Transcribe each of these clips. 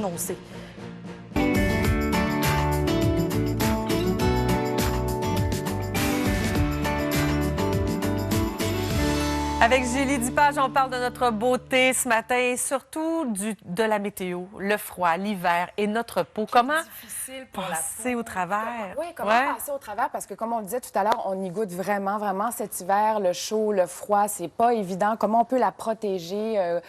annoncé. Avec Julie Dupage, on parle de notre beauté ce matin et surtout de la météo, le froid, l'hiver et notre peau. Comment passer au travers? Oui, comment passer au travers? Parce que, comme on le disait tout à l'heure, on y goûte vraiment cet hiver, le chaud, le froid, c'est pas évident. Comment on peut la protéger?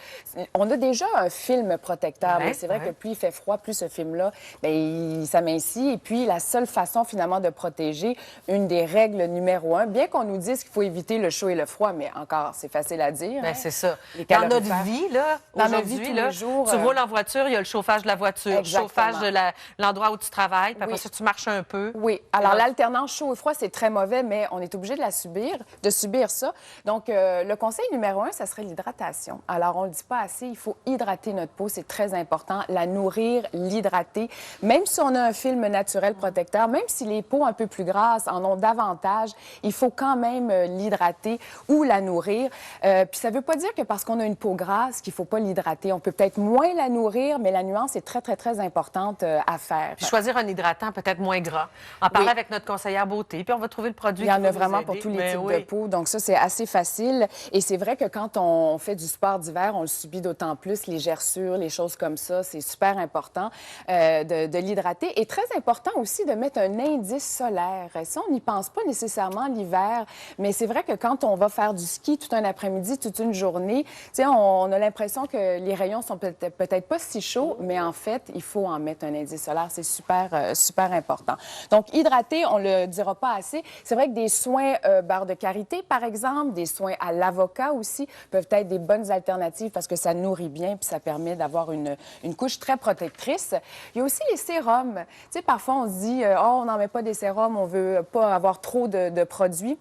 On a déjà un film protecteur, mais c'est vrai que plus il fait froid, plus ce film-là, il s'amincit. Et puis, la seule façon, finalement, de protéger, une des règles numéro 1, bien qu'on nous dise qu'il faut éviter le chaud et le froid, mais encore, c'est facile à dire. Bien, c'est ça. Dans notre vie, là, dans notre vie, tous les jours, tu roules en voiture, il y a le chauffage de la voiture, le chauffage de l'endroit où tu travailles, puis après ça, tu marches un peu. Oui. Alors, l'alternance chaud et froid, c'est très mauvais, mais on est obligé de subir ça. Donc, le conseil numéro 1, ça serait l'hydratation. Alors, on le dit pas assez, il faut hydrater notre peau, c'est très important. La nourrir, l'hydrater. Même si on a un film naturel protecteur, même si les peaux un peu plus grasses en ont davantage, il faut quand même l'hydrater ou la nourrir. Puis ça veut pas dire que parce qu'on a une peau grasse qu'il faut pas l'hydrater. On peut peut-être moins la nourrir, mais la nuance est très importante à faire. Puis choisir un hydratant peut-être moins gras. En parler avec notre conseillère beauté, puis on va trouver le produit. Il y en a vraiment pour tous les types de peau. Donc ça, c'est assez facile. Et c'est vrai que quand on fait du sport d'hiver, on le subit d'autant plus. Les gerçures, les choses comme ça, c'est super important de l'hydrater. Et très important aussi de mettre un indice solaire. Ça, on n'y pense pas nécessairement l'hiver, mais c'est vrai que quand on va faire du ski tout un après-midi, toute une journée, on a l'impression que les rayons sont peut-être pas si chauds, mais en fait, il faut en mettre un indice solaire. C'est super important. Donc, hydrater, on le dira pas assez. C'est vrai que des soins beurre de karité, par exemple, des soins à l'avocat aussi, peuvent être des bonnes alternatives parce que ça nourrit bien puis ça permet d'avoir une couche très protectrice. Il y a aussi les sérums. Tu sais, parfois, on se dit, on n'en met pas des sérums, on veut pas avoir trop de produits.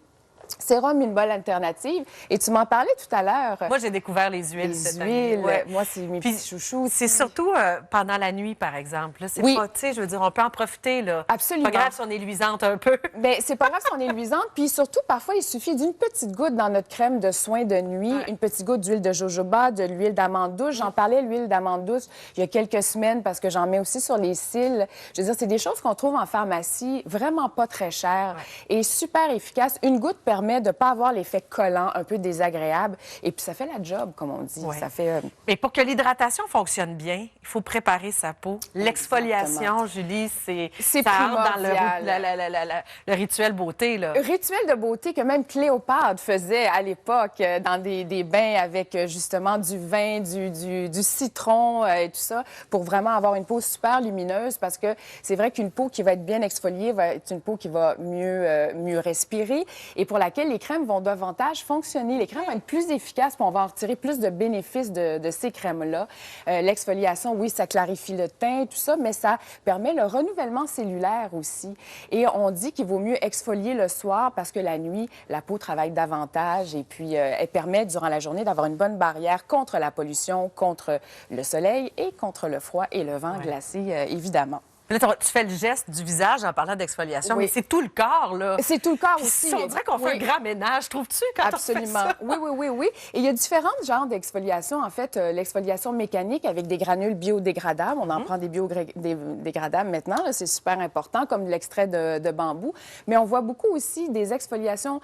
Sérum, une bonne alternative. Et tu m'en parlais tout à l'heure. Moi, j'ai découvert les huiles cette année. Ouais. Moi, c'est mes petits chouchous. C'est surtout pendant la nuit, par exemple. C'est pas, tu sais, je veux dire, on peut en profiter, là. Absolument. Pas grave si on est luisante un peu. Bien, c'est pas grave si on est luisante. Puis surtout, parfois, il suffit d'une petite goutte dans notre crème de soin de nuit, une petite goutte d'huile de jojoba, de l'huile d'amande douce. J'en parlais, l'huile d'amande douce, il y a quelques semaines parce que j'en mets aussi sur les cils. Je veux dire, c'est des choses qu'on trouve en pharmacie, vraiment pas très chères et super efficaces. Une goutte permet de ne pas avoir l'effet collant, un peu désagréable. Et puis, ça fait la job, comme on dit. Ça fait... Mais pour que l'hydratation fonctionne bien, il faut préparer sa peau. L'exfoliation, Julie, ça rentre dans le rituel beauté. Là. Rituel de beauté que même Cléopâtre faisait à l'époque dans des bains avec justement du vin, du citron et tout ça, pour vraiment avoir une peau super lumineuse parce que c'est vrai qu'une peau qui va être bien exfoliée va être une peau qui va mieux respirer et pour laquelle les crèmes vont davantage fonctionner. Les crèmes vont être plus efficaces, puis on va en retirer plus de bénéfices de ces crèmes-là. L'exfoliation, oui, ça clarifie le teint, tout ça, mais ça permet le renouvellement cellulaire aussi. Et on dit qu'il vaut mieux exfolier le soir parce que la nuit, la peau travaille davantage et puis elle permet, durant la journée, d'avoir une bonne barrière contre la pollution, contre le soleil et contre le froid et le vent glacé, évidemment. Là, tu fais le geste du visage en parlant d'exfoliation, mais c'est tout le corps, là. C'est tout le corps aussi. On dirait qu'on fait un grand ménage, trouves-tu, quand on fait ça? Oui. Et il y a différents genres d'exfoliation. En fait, l'exfoliation mécanique avec des granules biodégradables. On en prend des biodégradables maintenant. C'est super important, comme l'extrait de bambou. Mais on voit beaucoup aussi des exfoliations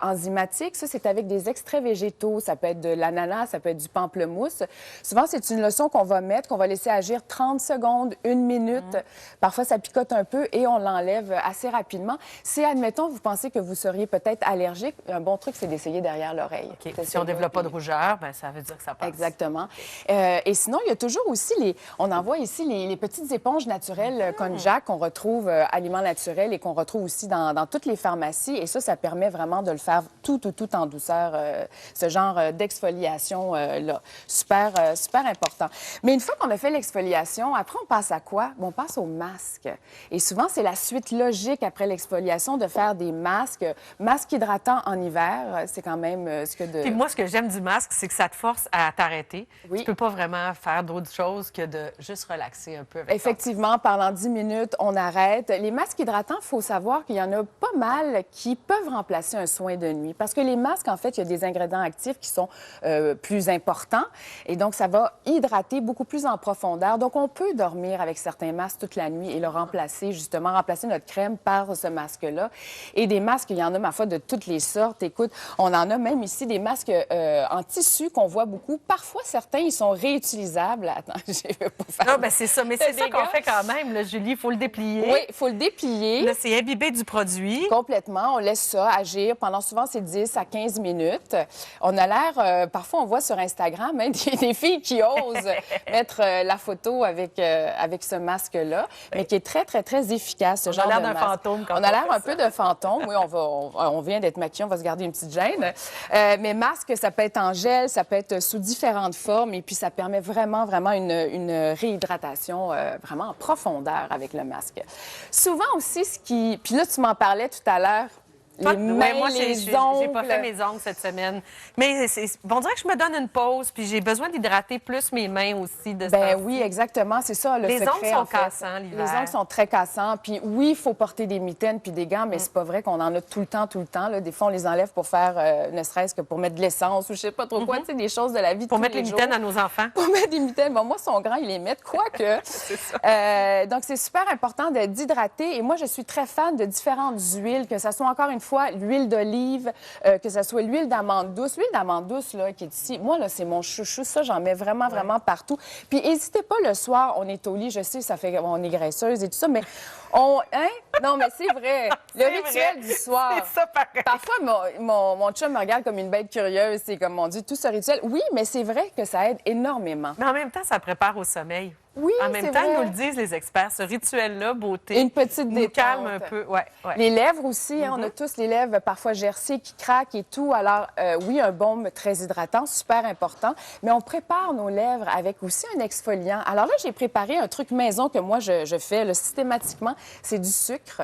enzymatiques. Ça, c'est avec des extraits végétaux. Ça peut être de l'ananas, ça peut être du pamplemousse. Souvent, c'est une leçon qu'on va mettre, qu'on va laisser agir 30 secondes, 1 minute. Parfois, ça picote un peu et on l'enlève assez rapidement. Si, admettons, vous pensez que vous seriez peut-être allergique, un bon truc, c'est d'essayer derrière l'oreille. Si on ne développe pas de rougeur, bien, ça veut dire que ça passe. Exactement. Et sinon, il y a toujours aussi on en voit ici les petites éponges naturelles Konjac qu'on retrouve Aliments naturels et qu'on retrouve aussi dans toutes les pharmacies. Et ça permet vraiment de le faire tout en douceur, ce genre d'exfoliation-là. Super important. Mais une fois qu'on a fait l'exfoliation, après, on passe à quoi? On passe au masque. Et souvent, c'est la suite logique après l'exfoliation de faire des masques. Masque hydratant en hiver, c'est quand même ce que de... Puis moi, ce que j'aime du masque, c'est que ça te force à t'arrêter. Oui. Tu peux pas vraiment faire d'autre chose que de juste relaxer un peu avec Effectivement, pendant 10 minutes, on arrête. Les masques hydratants, il faut savoir qu'il y en a pas mal qui peuvent remplacer un soin de nuit. Parce que les masques, en fait, il y a des ingrédients actifs qui sont plus importants. Et donc, ça va hydrater beaucoup plus en profondeur. Donc, on peut dormir avec certains masques toute la nuit et le remplacer, justement, remplacer notre crème par ce masque-là. Et des masques, il y en a, ma foi, de toutes les sortes. Écoute, on en a même ici des masques en tissu qu'on voit beaucoup. Parfois, certains, ils sont réutilisables. Attends, je vais pas faire... Non, bien, c'est ça. Mais c'est ça qu'on fait quand même, là, Julie. Il faut le déplier. Oui, il faut le déplier. Là, c'est imbibé du produit. Complètement. On laisse ça agir. Pendant souvent, c'est 10 à 15 minutes. On a l'air... parfois, on voit sur Instagram hein, des filles qui osent mettre la photo avec ce masque-là, mais qui est très, très, très efficace, ce genre de masque. On a l'air d'un fantôme quand on a l'air un peu de fantôme. Oui, on vient d'être maquillés, on va se garder une petite gêne. Mais masque, ça peut être en gel, ça peut être sous différentes formes, et puis ça permet vraiment, vraiment une réhydratation vraiment en profondeur avec le masque. Souvent aussi, ce qui... Puis là, tu m'en parlais tout à l'heure, les mains, moi, les ongles. J'ai pas fait mes ongles cette semaine. Mais on dirait que je me donne une pause, puis j'ai besoin d'hydrater plus mes mains aussi. Oui, exactement. C'est ça, le secret, secret, ongles sont cassants l'hiver. Les ongles sont très cassants. Puis oui, il faut porter des mitaines puis des gants, mais c'est pas vrai qu'on en a tout le temps. Là. Des fois, on les enlève pour faire, ne serait-ce que pour mettre de l'essence ou je sais pas trop quoi, tu sais, des choses de la vie de pour tous mettre les mitaines à nos enfants. Pour mettre des mitaines. Bon, moi, son grand, il les met, quoique. C'est ça. Donc, c'est super important d'hydrater. Et moi, je suis très fan de différentes huiles, que ce soit encore une fois l'huile d'olive, que ce soit l'huile d'amande douce. L'huile d'amande douce, là, qui est ici, moi, là, c'est mon chouchou. Ça, j'en mets vraiment, vraiment partout. Puis, n'hésitez pas le soir, on est au lit, je sais, ça fait on est graisseuse et tout ça, mais hein? Non, mais c'est vrai. Le rituel du soir. C'est ça, pareil. Parfois, mon chum me regarde comme une bête curieuse. C'est comme, mon Dieu, tout ce rituel. Oui, mais c'est vrai que ça aide énormément. Mais en même temps, ça prépare au sommeil. Oui, en même temps, vrai. nous le disent les experts, ce rituel-là, beauté, une petite nous détente. calme un peu. Ouais. Les lèvres aussi, hein, on a tous les lèvres parfois gercées qui craquent et tout. Alors, oui, un baume très hydratant, super important. Mais on prépare nos lèvres avec aussi un exfoliant. Alors là, j'ai préparé un truc maison que moi, je fais là, systématiquement. C'est du sucre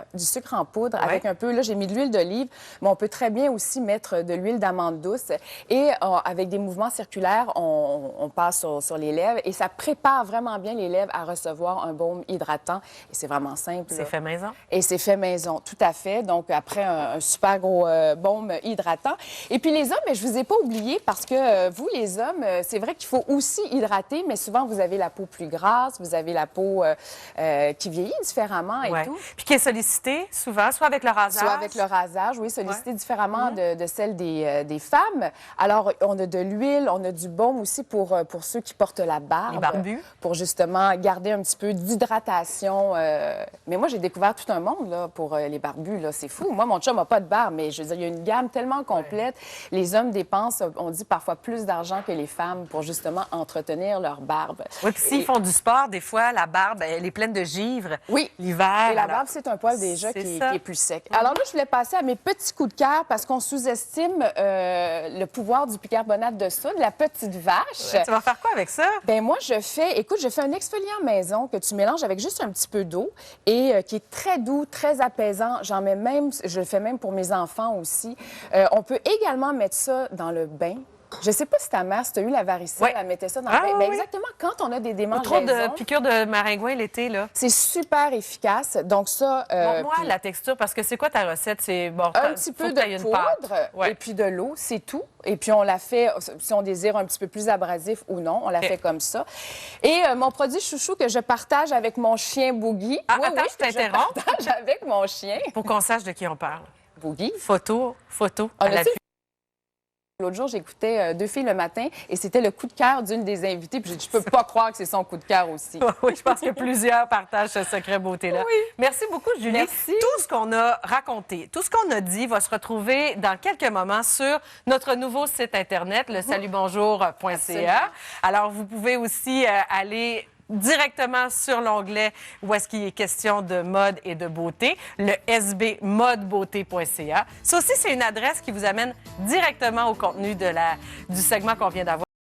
en poudre avec un peu... Là, j'ai mis de l'huile d'olive, mais on peut très bien aussi mettre de l'huile d'amande douce. Et avec des mouvements circulaires, on passe sur les lèvres et ça prépare vraiment bien les lèvres à recevoir un baume hydratant. Et c'est vraiment simple. C'est fait maison. Et c'est fait maison, tout à fait. Donc, après, un super gros baume hydratant. Et puis, les hommes, mais je vous ai pas oublié parce que vous, les hommes, c'est vrai qu'il faut aussi hydrater, mais souvent, vous avez la peau plus grasse, vous avez la peau qui vieillit différemment et tout. Puis qui est sollicitée souvent, soit avec le rasage. Soit avec le rasage, oui, sollicitée différemment de celle des femmes. Alors, on a de l'huile, on a du baume aussi pour ceux qui portent la barbe. Les barbus. Pour justement garder un petit peu d'hydratation. Mais moi, j'ai découvert tout un monde là, pour les barbus. C'est fou. Moi, mon chum n'a pas de barbe, mais je veux dire, il y a une gamme tellement complète. Ouais. Les hommes dépensent, on dit parfois, plus d'argent que les femmes pour justement entretenir leur barbe. Oui, puis s'ils font du sport, des fois, la barbe, elle est pleine de givre. Oui. L'hiver. Et la barbe, c'est un poil déjà qui est plus sec. Alors là, je voulais passer à mes petits coups de cœur parce qu'on sous-estime le pouvoir du bicarbonate de soude, la petite vache. Ouais, tu vas faire quoi avec ça? Bien, moi, je fais un exfoliant maison que tu mélanges avec juste un petit peu d'eau et qui est très doux, très apaisant. Je le fais même pour mes enfants aussi. On peut également mettre ça dans le bain. Je sais pas si ta mère, si tu as eu la varicelle, elle mettait ça dans le bain. Oui. Exactement, quand on a des démangeaisons... Trop de piqûres de maringouin l'été, là. C'est super efficace. Donc ça... Moi, la texture, parce que c'est quoi ta recette? C'est bon, un petit peu de poudre et puis de l'eau, c'est tout. Et puis on la fait, si on désire un petit peu plus abrasif ou non, on la fait comme ça. Et mon produit chouchou que je partage avec mon chien Boogie... Attends, je t'interromps. Je partage avec mon chien. Pour qu'on sache de qui on parle. Boogie. Photo à l'appui. L'autre jour, j'écoutais Deux filles le matin et c'était le coup de cœur d'une des invitées. Puis j'ai dit, je peux pas croire que c'est son coup de cœur aussi. Oui, je pense que plusieurs partagent ce secret beauté-là. Oui. Merci beaucoup, Julie. Merci. Tout ce qu'on a raconté, tout ce qu'on a dit va se retrouver dans quelques moments sur notre nouveau site Internet, le salutbonjour.ca. Alors, vous pouvez aussi aller directement sur l'onglet où est-ce qu'il est question de mode et de beauté, le sbmodebeauté.ca. Ça aussi, c'est une adresse qui vous amène directement au contenu du segment qu'on vient d'avoir.